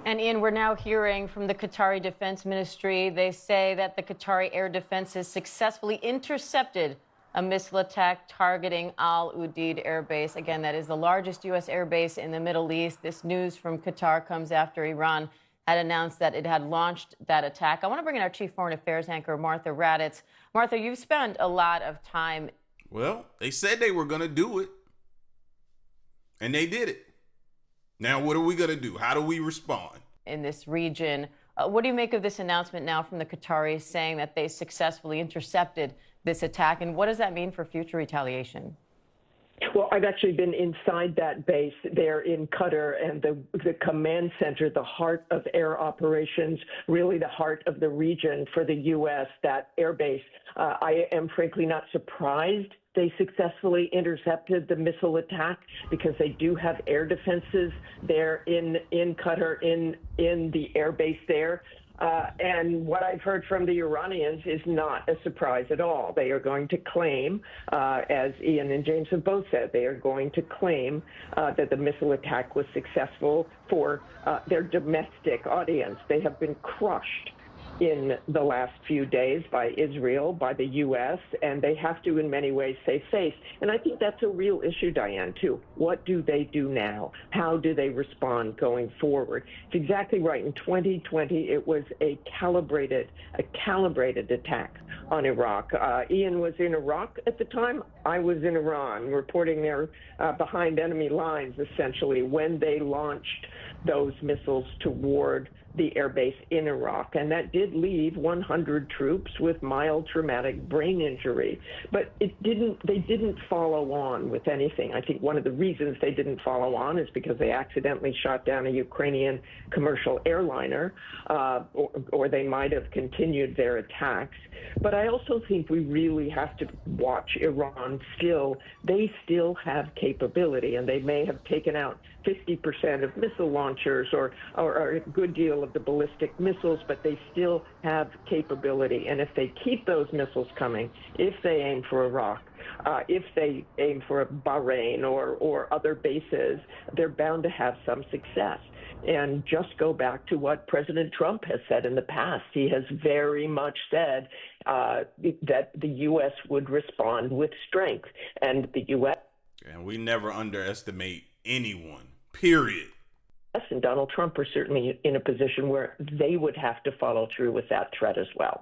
And Ian, we're now hearing from the Qatari Defense Ministry. They say that the Qatari air defenses successfully intercepted a missile attack targeting Al Udeid Air Base. Again, that is the largest U.S. air base in the Middle East. This news from Qatar comes after Iran had announced that it had launched that attack. I want to bring in our chief foreign affairs anchor, Martha Raddatz. Martha, you've spent a lot of time. Well, they said they were going to do it, and they did it. Now, what are we going to do? How do we respond? In this region, what do you make of this announcement now from the Qataris saying that they successfully intercepted this attack, and what does that mean for future retaliation? Well, I've actually been inside that base there in Qatar, and the command center, the heart of air operations, really the heart of the region for the U.S., that air base. I am frankly not surprised they successfully intercepted the missile attack, because they do have air defenses there in Qatar, in the air base there. And what I've heard from the Iranians is not a surprise at all. They are going to claim, as Ian and James have both said, they are going to claim that the missile attack was successful for their domestic audience. They have been crushed in the last few days by Israel, by the U.S., and they have to, in many ways, save face. And I think that's a real issue, Diane, too. What do they do now? How do they respond going forward? It's exactly right. In 2020, it was a calibrated attack on Iraq. Ian was in Iraq at the time. I was in Iran, reporting there behind enemy lines, essentially, when they launched those missiles toward the airbase in Iraq, and that did leave 100 troops with mild traumatic brain injury. But they didn't follow on with anything. I think one of the reasons they didn't follow on is because they accidentally shot down a Ukrainian commercial airliner, or they might have continued their attacks. But I also think we really have to watch Iran still. They still have capability, and they may have taken out 50% of missile launchers or a good deal of the ballistic missiles, but they still have capability. And if they keep those missiles coming, if they aim for Iraq, if they aim for Bahrain or other bases, they're bound to have some success. And just go back to what President Trump has said in the past. He has very much said that the U.S. would respond with strength. And the U.S. And we never underestimate anyone, period. And Donald Trump are certainly in a position where they would have to follow through with that threat as well.